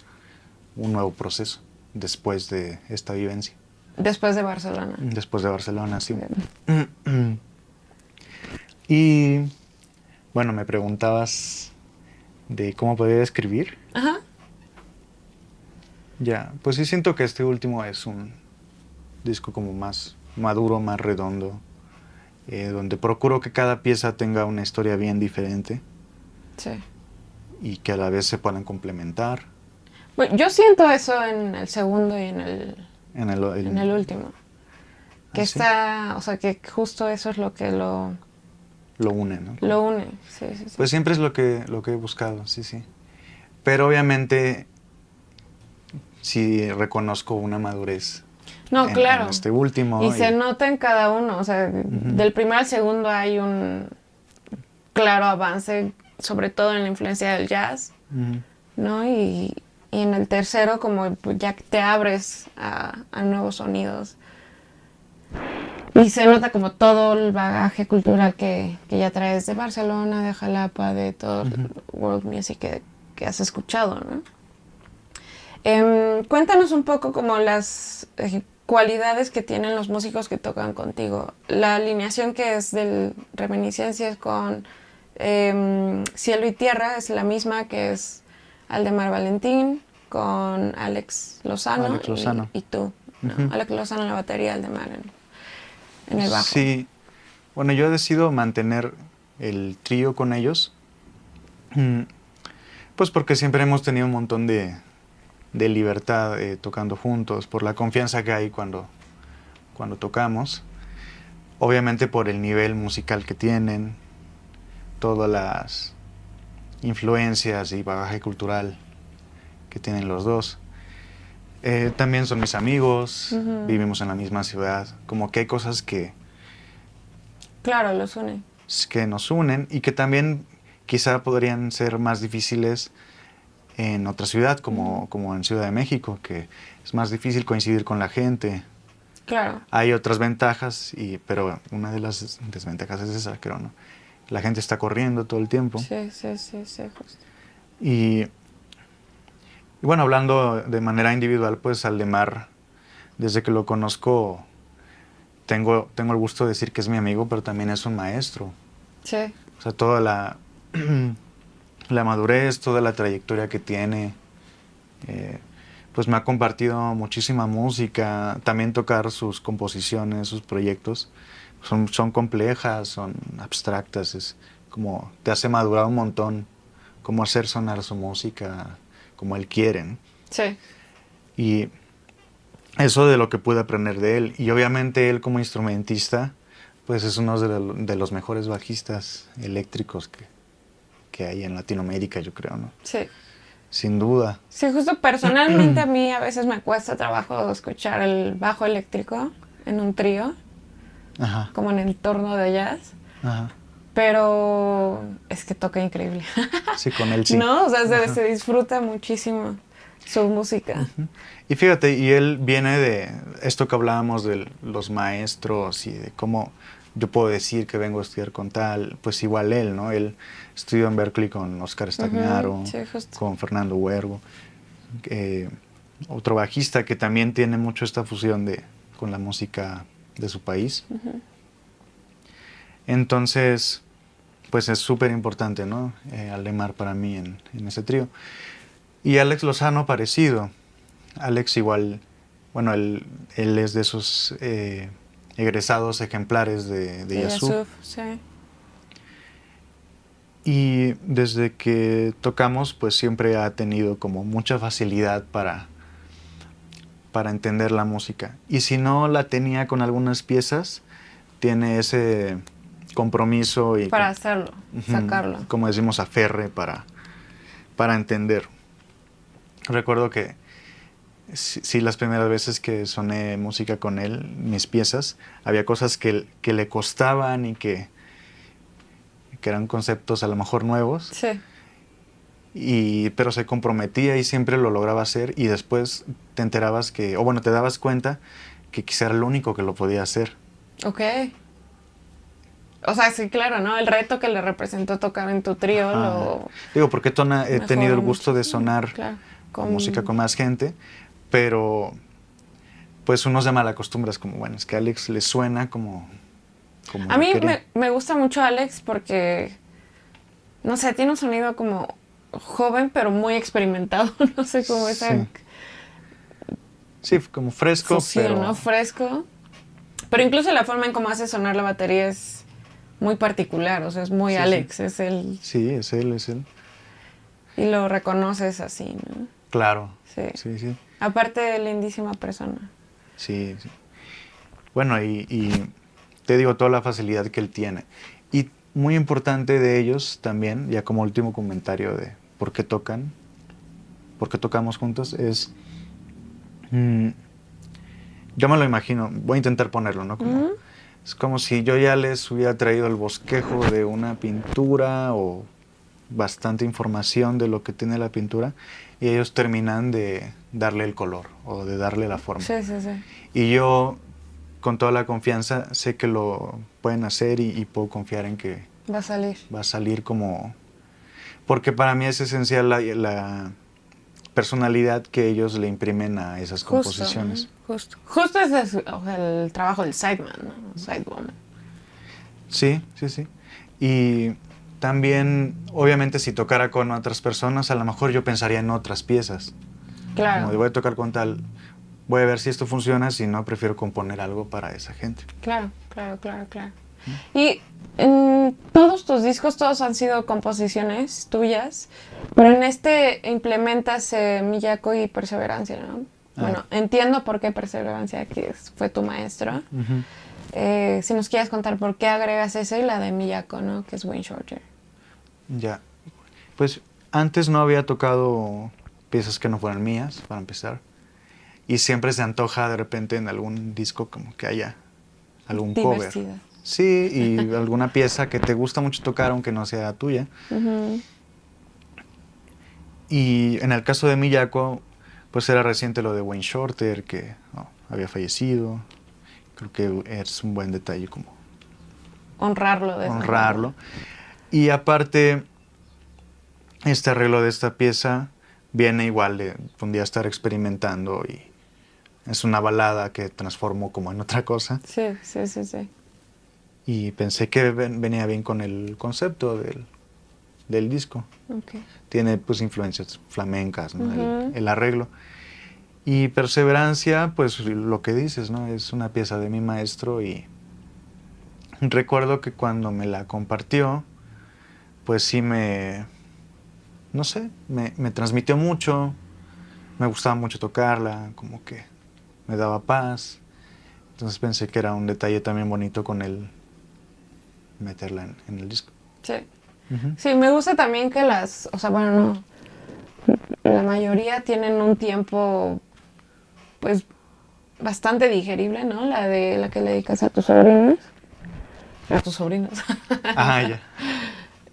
un nuevo proceso después de esta vivencia. Después de Barcelona. Después de Barcelona, sí. Y bueno, me preguntabas de cómo podría escribir. Ajá. Ya, pues sí siento que este último es un disco como más maduro, más redondo, donde procuro que cada pieza tenga una historia bien diferente. Sí. Y que a la vez se puedan complementar. Bueno, yo siento eso en el segundo y en el último. Que ¿Ah, está, sí? O sea, que justo eso es lo que lo lo une, ¿no? Lo une, sí, sí, sí. Pues siempre es lo que he buscado, sí, sí. Pero obviamente sí reconozco una madurez No, claro. en este último. Y se nota en cada uno, o sea, del primero al segundo hay un claro avance, sobre todo en la influencia del jazz, ¿no? Y en el tercero como ya te abres a nuevos sonidos. Y se nota como todo el bagaje cultural que ya traes de Barcelona, de Jalapa, de todo el world music que has escuchado, ¿no? Cuéntanos un poco como las cualidades que tienen los músicos que tocan contigo. La alineación que es del Reminiscencias con Cielo y Tierra es la misma que es Aldemar Valentín con Alex Lozano, y tú, ¿no? Alex Lozano en la batería, Aldemar en el bajo. Sí, bueno, yo decido mantener el trío con ellos, pues porque siempre hemos tenido un montón de libertad tocando juntos, por la confianza que hay cuando tocamos, obviamente por el nivel musical que tienen, todas las influencias y bagaje cultural que tienen los dos. También son mis amigos, vivimos en la misma ciudad, como que hay cosas que... Claro, los une. Que nos unen y que también quizá podrían ser más difíciles en otra ciudad, como en Ciudad de México, que es más difícil coincidir con la gente. Claro. Hay otras ventajas, pero una de las desventajas es esa, creo, ¿no? La gente está corriendo todo el tiempo. Sí, justo. Y bueno, hablando de manera individual, pues Aldemar, desde que lo conozco, tengo el gusto de decir que es mi amigo, pero también es un maestro. Sí. O sea, toda la madurez, toda la trayectoria que tiene, pues me ha compartido muchísima música, también tocar sus composiciones, sus proyectos, son complejas, son abstractas, es como te hace madurar un montón, cómo hacer sonar su música como él quiere, ¿no? Sí. Y eso de lo que pude aprender de él, y obviamente él como instrumentista, pues es uno de los mejores bajistas eléctricos que hay en Latinoamérica, yo creo, ¿no? Sí. Sin duda. Sí, justo personalmente a mí a veces me cuesta trabajo escuchar el bajo eléctrico en un trío, Ajá. como en entorno de jazz. Ajá. Pero es que toca increíble. Sí, con él sí. ¿No? O sea, se disfruta muchísimo su música. Y fíjate, y él viene de esto que hablábamos de los maestros y de cómo yo puedo decir que vengo a estudiar con tal, pues igual él, ¿no? Él estudió en Berklee con Oscar Stagnaro, Sí, justo. con Fernando Huergo, otro bajista que también tiene mucho esta fusión con la música de su país. Entonces, pues es súper importante, ¿no? Aldemar para mí en ese trío. Y Alex Lozano parecido. Alex igual, bueno, él es de esos egresados ejemplares de Yasuf. Sí. Y desde que tocamos, pues siempre ha tenido como mucha facilidad para entender la música. Y si no la tenía con algunas piezas, tiene ese compromiso y para hacerlo, sacarlo. Como decimos, aferre para entender. Recuerdo que sí, las primeras veces que soné música con él, mis piezas, había cosas que le costaban y que eran conceptos a lo mejor nuevos. Sí. Pero se comprometía y siempre lo lograba hacer, y después te enterabas te dabas cuenta que quizá era el único que lo podía hacer. Ok. O sea, sí, claro, ¿no? El reto que le representó tocar en tu trío Digo, porque he tenido el gusto de sonar con música con más gente, pero pues uno se malacostumbras, como, bueno, es que a Alex le suena como a mí me gusta mucho Alex porque, no sé, tiene un sonido como joven, pero muy experimentado, no sé cómo esa... Sí, como fresco, fusión, pero... ¿no? Fresco. Pero incluso la forma en cómo hace sonar la batería es muy particular, o sea, es muy Alex, es él. Sí, es él. Y lo reconoces así, ¿no? Claro. Sí. Aparte, lindísima persona. Sí. Bueno, y te digo, toda la facilidad que él tiene. Y muy importante de ellos también, ya como último comentario de por qué tocamos juntos, es, yo me lo imagino, voy a intentar ponerlo, ¿no? Como, es como si yo ya les hubiera traído el bosquejo de una pintura o bastante información de lo que tiene la pintura y ellos terminan de darle el color o de darle la forma. Sí, sí, sí. Y yo, con toda la confianza, sé que lo pueden hacer y puedo confiar en que Va a salir. va a salir como... Porque para mí es esencial la personalidad que ellos le imprimen a esas composiciones. Justo. Justo ese es o sea, el trabajo del sideman, ¿no? Sidewoman. Sí, sí, sí. Y también, obviamente, si tocara con otras personas, a lo mejor yo pensaría en otras piezas. Claro. Como de voy a tocar con tal, voy a ver si esto funciona, si no, prefiero componer algo para esa gente. Claro. Y en todos tus discos, todos han sido composiciones tuyas, pero en este implementas Miyako y Perseverancia, ¿no? Bueno, entiendo por qué Perseverancia, que fue tu maestro. Si nos quieres contar por qué agregas ese y la de Miyako, ¿no? Que es Wayne Shorter. Ya. Pues antes no había tocado piezas que no fueran mías, para empezar. Y siempre se antoja de repente en algún disco como que haya algún cover. Sí, y alguna pieza que te gusta mucho tocar aunque no sea tuya. Y en el caso de Miyako, pues era reciente lo de Wayne Shorter, que había fallecido. Creo que es un buen detalle como honrarlo. Y aparte, este arreglo de esta pieza viene igual de un día estar experimentando y es una balada que transformo como en otra cosa. Sí. Y pensé que venía bien con el concepto del disco. Okay. Tiene pues influencias flamencas, ¿no? El arreglo. Y Perseverancia, pues lo que dices, ¿no? Es una pieza de mi maestro y recuerdo que cuando me la compartió, pues sí no sé, me transmitió mucho, me gustaba mucho tocarla, como que me daba paz. Entonces pensé que era un detalle también bonito con él meterla en el disco. Sí. Sí, me gusta también que o sea, bueno, no, la mayoría tienen un tiempo, pues, bastante digerible, ¿no? La que le dedicas a tus sobrinos. A tus sobrinos. Ya.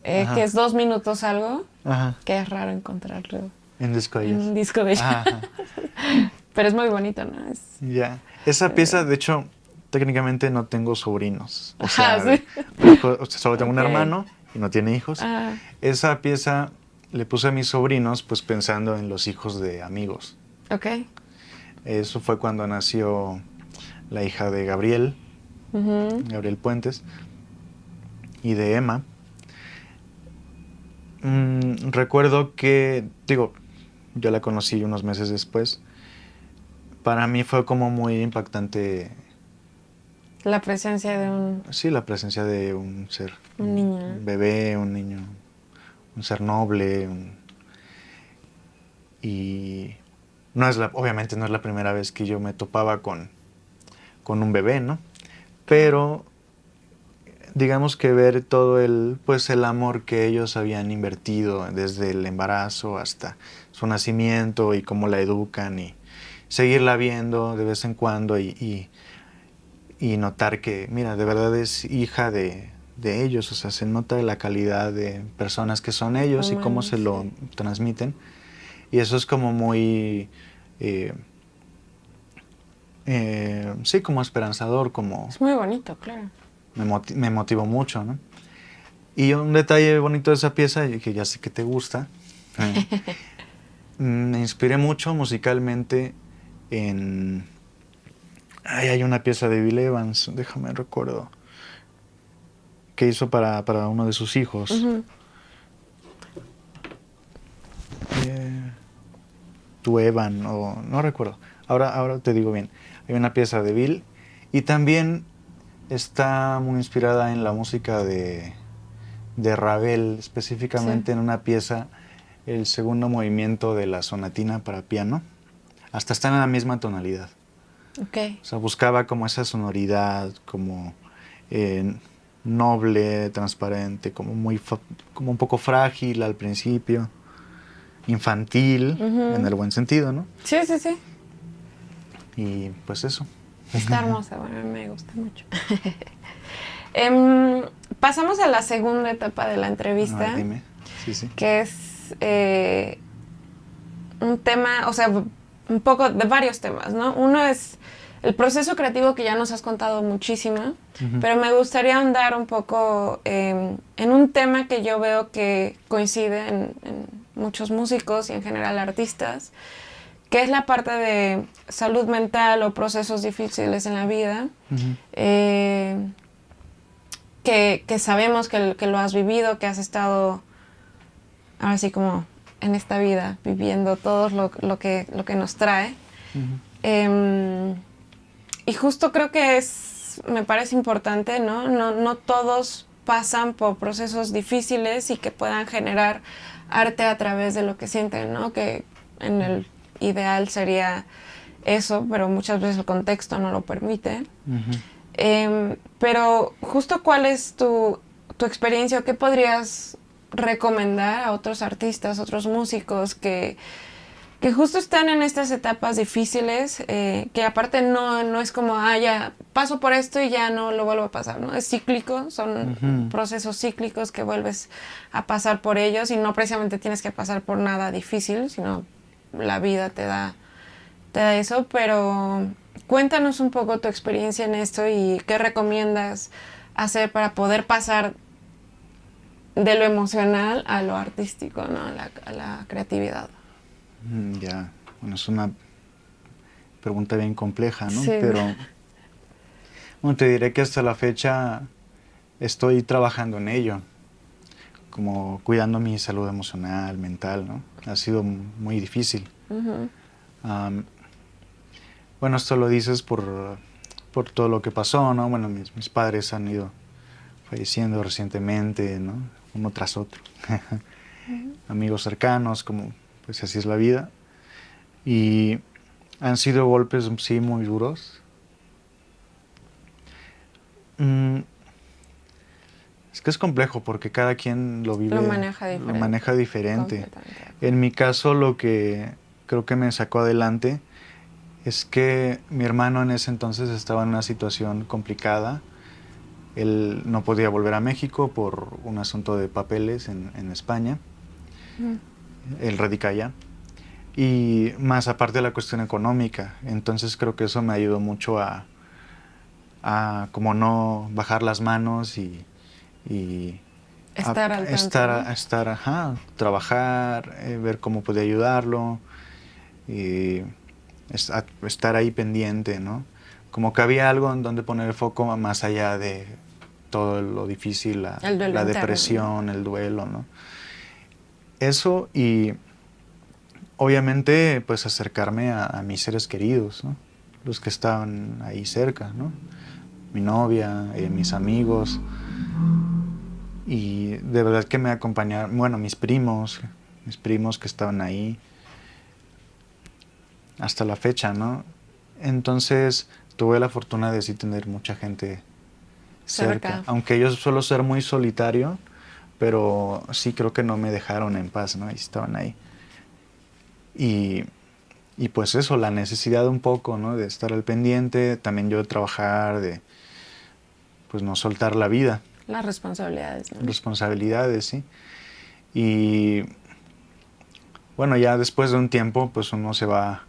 Que es 2 minutos algo, Ajá. que es raro encontrarlo En disco de ellos. en un disco de ellos. Pero es muy bonito, ¿no? Ya. Esa pieza, de hecho, técnicamente no tengo sobrinos. O sea, sí. Solo tengo un hermano y no tiene hijos. Esa pieza le puse a mis sobrinos pues pensando en los hijos de amigos. Ok. Eso fue cuando nació la hija de Gabriel, Gabriel Puentes, y de Emma. Recuerdo que, yo la conocí unos meses después. Para mí fue como muy impactante. La presencia de un... Sí, la presencia de un ser. Un niño. Un bebé, un niño. Un ser noble. Y obviamente no es la primera vez que yo me topaba con un bebé, ¿no? Pero digamos que ver todo el amor que ellos habían invertido desde el embarazo hasta su nacimiento y cómo la educan y seguirla viendo de vez en cuando y notar que, mira, de verdad es hija de ellos, o sea, se nota la calidad de personas que son ellos y cómo se lo transmiten. Y eso es como muy, sí, como esperanzador, como... Es muy bonito, claro. Me motivó mucho, ¿no? Y un detalle bonito de esa pieza, que ya sé que te gusta, me inspiré mucho musicalmente en... hay una pieza de Bill Evans, déjame recuerdo, que hizo para uno de sus hijos. Tu Evan, o no recuerdo. Ahora te digo bien. Hay una pieza de Bill y también está muy inspirada en la música de Ravel, específicamente en una pieza, el segundo movimiento de la sonatina para piano. Hasta está en la misma tonalidad. Okay. O sea, buscaba como esa sonoridad, como noble, transparente, como como un poco frágil al principio, infantil, en el buen sentido, ¿no? Sí, sí, sí. Y pues eso. Está hermosa, bueno, a mí me gusta mucho. Pasamos a la segunda etapa de la A entrevista, ver, dime. Sí, sí. que es un tema, o sea, un poco de varios temas, ¿no? Uno es el proceso creativo que ya nos has contado muchísimo, pero me gustaría ahondar un poco en un tema que yo veo que coincide en muchos músicos y en general artistas, que es la parte de salud mental o procesos difíciles en la vida, que sabemos que lo has vivido, que has estado ahora sí como en esta vida viviendo todo lo que nos trae. Y justo creo que me parece importante, ¿no? No todos pasan por procesos difíciles y que puedan generar arte a través de lo que sienten, ¿no? Que en el ideal sería eso, pero muchas veces el contexto no lo permite. Pero justo cuál es tu experiencia o qué podrías recomendar a otros artistas, otros músicos que justo están en estas etapas difíciles, que aparte no es como, ya paso por esto y ya no lo vuelvo a pasar, ¿no? Es cíclico, son procesos cíclicos que vuelves a pasar por ellos y no precisamente tienes que pasar por nada difícil, sino la vida te da eso, pero cuéntanos un poco tu experiencia en esto y qué recomiendas hacer para poder pasar de lo emocional a lo artístico, ¿no? A la creatividad. Ya, bueno, es una pregunta bien compleja, ¿no? Sí. Pero, bueno, te diré que hasta la fecha estoy trabajando en ello, como cuidando mi salud emocional, mental, ¿no? Ha sido muy difícil. Bueno, esto lo dices por todo lo que pasó, ¿no? Bueno, mis padres han ido falleciendo recientemente, ¿no? Uno tras otro. Amigos cercanos, como pues así es la vida. Y han sido golpes, sí, muy duros. Es que es complejo porque cada quien lo vive, lo maneja diferente. En mi caso, lo que creo que me sacó adelante es que mi hermano en ese entonces estaba en una situación complicada. Él no podía volver a México por un asunto de papeles en España. Él radica allá. Y más aparte de la cuestión económica. Entonces creo que eso me ayudó mucho a como no bajar las manos y trabajar, ver cómo podía ayudarlo y estar ahí pendiente, ¿no? Como que había algo en donde poner el foco más allá de todo lo difícil, la depresión, el duelo, ¿no? Eso y obviamente pues acercarme a mis seres queridos, ¿no? Los que estaban ahí cerca, ¿no? Mi novia, mis amigos. Y de verdad que me acompañaron, bueno, mis primos que estaban ahí hasta la fecha, ¿no? Entonces tuve la fortuna de sí tener mucha gente cerca. Aunque yo suelo ser muy solitario, pero sí creo que no me dejaron en paz, ¿no? Y estaban ahí. Y pues eso, la necesidad un poco, ¿no? De estar al pendiente, también yo de trabajar, de pues no soltar la vida. Las responsabilidades, ¿no? Responsabilidades, sí. Y bueno, ya después de un tiempo, pues uno se va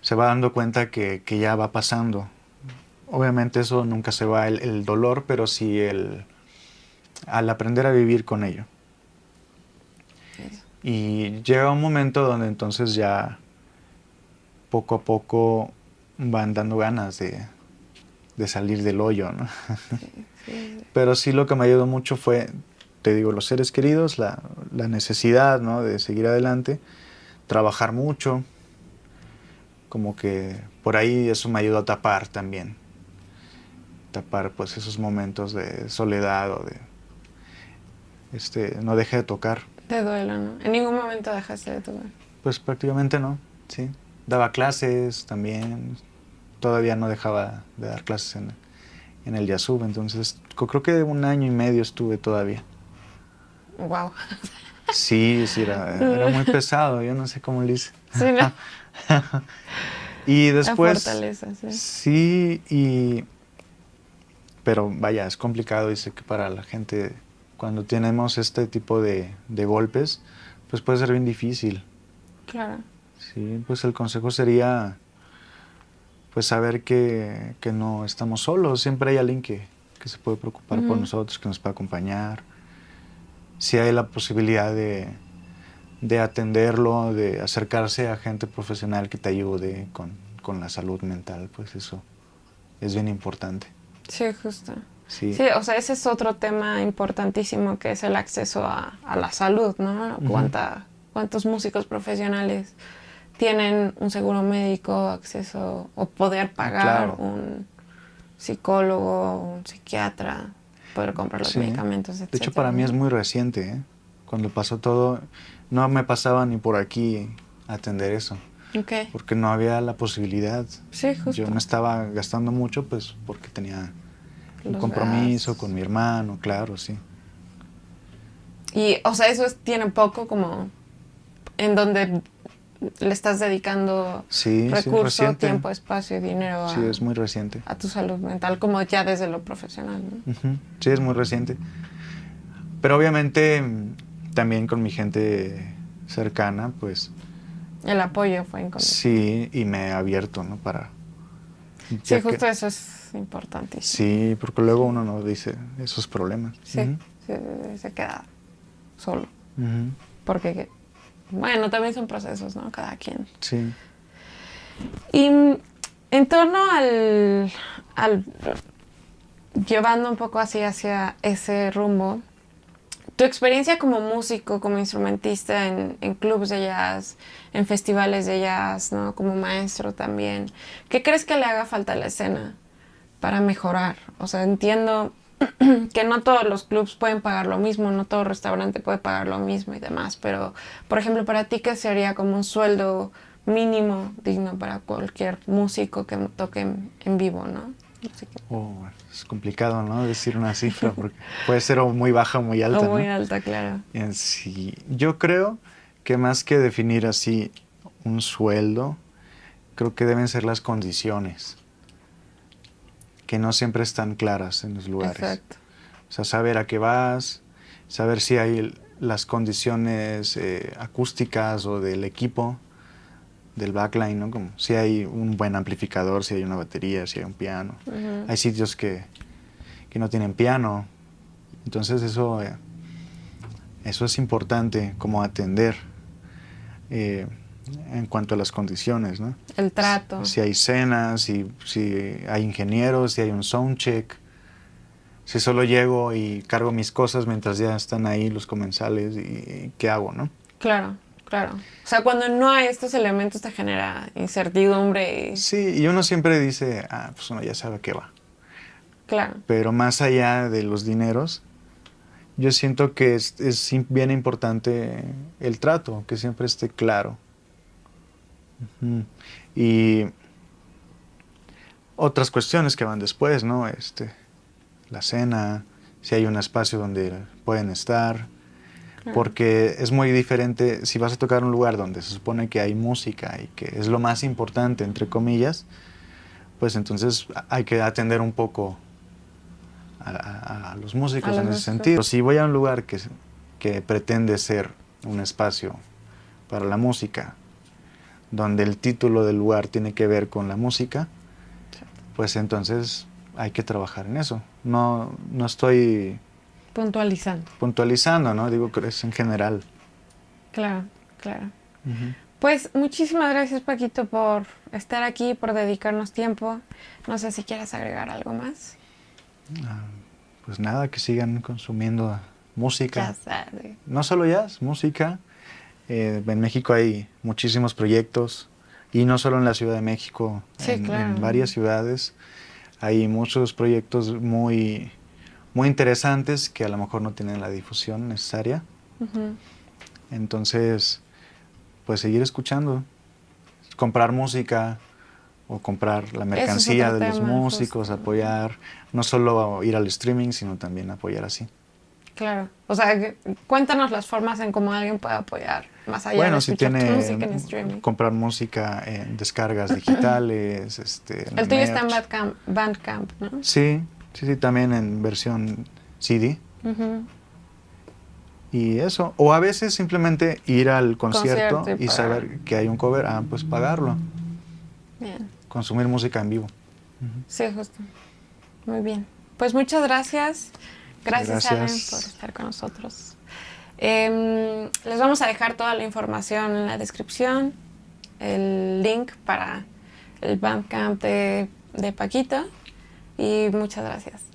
dando cuenta que ya va pasando. Obviamente eso nunca se va el dolor, pero sí al aprender a vivir con ello. Y llega un momento donde entonces ya poco a poco van dando ganas de salir del hoyo, ¿no? Sí. Pero sí lo que me ayudó mucho fue, te digo, los seres queridos, la necesidad, ¿no? De seguir adelante, trabajar mucho, como que por ahí eso me ayudó a tapar también. Tapar pues esos momentos de soledad o no dejé de tocar. De duelo, ¿no? ¿En ningún momento dejaste de tocar? Pues prácticamente no, sí. Daba clases también, todavía no dejaba de dar clases en en el Yasub. Entonces, creo que 1 año y medio estuve todavía. Wow. Sí, era muy pesado, yo no sé cómo le hice. Sí, ¿no? Y La después, fortaleza, sí. sí, pero vaya, es complicado, dice que para la gente, cuando tenemos este tipo de golpes, pues puede ser bien difícil. Claro. Sí, pues el consejo sería, pues saber que no estamos solos, siempre hay alguien que se puede preocupar por nosotros, que nos puede acompañar. Si hay la posibilidad de atenderlo, de acercarse a gente profesional que te ayude con la salud mental, pues eso es bien importante. Sí, justo. Sí. Sí, o sea, ese es otro tema importantísimo que es el acceso a la salud, ¿no? ¿Cuántos músicos profesionales tienen un seguro médico, acceso o poder pagar Claro. un psicólogo, un psiquiatra, poder comprar los Sí. medicamentos, De etcétera, hecho, para mí ¿no? es muy reciente, ¿eh? Cuando pasó todo, no me pasaba ni por aquí atender eso, Ok. porque no había la posibilidad. Sí, justo. Yo no estaba gastando mucho, pues porque tenía un Los compromiso gastos. con mi hermano, claro, sí. Y, o sea, tiene poco como en donde le estás dedicando Sí, sí, recurso, reciente. tiempo, espacio y dinero Sí, es muy reciente. a tu salud mental, como ya desde lo profesional, ¿no? Ujú. Sí, es muy reciente. Pero obviamente también con mi gente cercana, pues El apoyo fue incondicional. sí, y me he abierto, ¿no? Para... Sí, ya justo que, eso es importantísimo. sí, porque luego uno no dice esos problemas. Sí, Ujú. se queda solo. Ujú. Porque, bueno, también son procesos, ¿no? Cada quien. Sí. Y en torno al llevando un poco así hacia ese rumbo, tu experiencia como músico, como instrumentista en clubs de jazz, en festivales de jazz, ¿no? Como maestro también, ¿qué crees que le haga falta a la escena para mejorar? O sea, entiendo que no todos los clubs pueden pagar lo mismo, no todo restaurante puede pagar lo mismo y demás, pero, por ejemplo, para ti, ¿qué sería como un sueldo mínimo digno para cualquier músico que toque en vivo, ¿no? Así que, Oh, es complicado, ¿no? Decir una cifra porque puede ser o muy baja o muy o alta, muy ¿no? alta, claro. Sí, yo creo que más que definir así un sueldo, creo que deben ser las condiciones, que no siempre están claras en los lugares. Exacto. O sea, saber a qué vas, saber si hay las condiciones acústicas o del equipo, del backline, ¿no? Como si hay un buen amplificador, si hay una batería, si hay un piano. Hay sitios que no tienen piano, entonces eso es importante como atender en cuanto a las condiciones, ¿no? El trato. Si hay cenas, si hay ingenieros, si hay un soundcheck, si solo llego y cargo mis cosas mientras ya están ahí los comensales, y ¿qué hago, no? Claro, claro. O sea, cuando no hay estos elementos te genera incertidumbre y... Sí, y uno siempre dice, pues uno ya sabe a qué va. Claro. Pero más allá de los dineros, yo siento que es bien importante el trato, que siempre esté claro. Ujú. Y otras cuestiones que van después, ¿no? La cena, si hay un espacio donde pueden estar, porque es muy diferente si vas a tocar un lugar donde se supone que hay música y que es lo más importante, entre comillas, pues entonces hay que atender un poco a los músicos en ese sentido. Si voy a un lugar que pretende ser un espacio para la música, donde el título del lugar tiene que ver con la música, pues entonces hay que trabajar en eso. No estoy puntualizando, ¿no? Digo que es en general. Claro, claro. Pues muchísimas gracias, Paquito, por estar aquí, por dedicarnos tiempo. No sé si quieres agregar algo más. Pues nada, que sigan consumiendo música. Ya sabes. No solo jazz, música. En México hay muchísimos proyectos, y no solo en la Ciudad de México, Sí, claro. en varias ciudades hay muchos proyectos muy, muy interesantes que a lo mejor no tienen la difusión necesaria. Entonces, pues seguir escuchando, comprar música, o comprar la mercancía de los músicos, apoyar, no solo ir al streaming, sino también apoyar así. Claro. O sea, cuéntanos las formas en cómo alguien puede apoyar, más allá de escuchar tu música en streaming. Comprar música en descargas digitales, El tuyo está en Bandcamp, ¿no? Sí, también en versión CD. Y eso. O a veces simplemente ir al concierto y saber que hay un cover, pues pagarlo. Bien. Consumir música en vivo. Sí, justo. Muy bien. Pues muchas gracias. Gracias, Allen, por estar con nosotros. Les vamos a dejar toda la información en la descripción, el link para el Bandcamp de Paquito, y muchas gracias.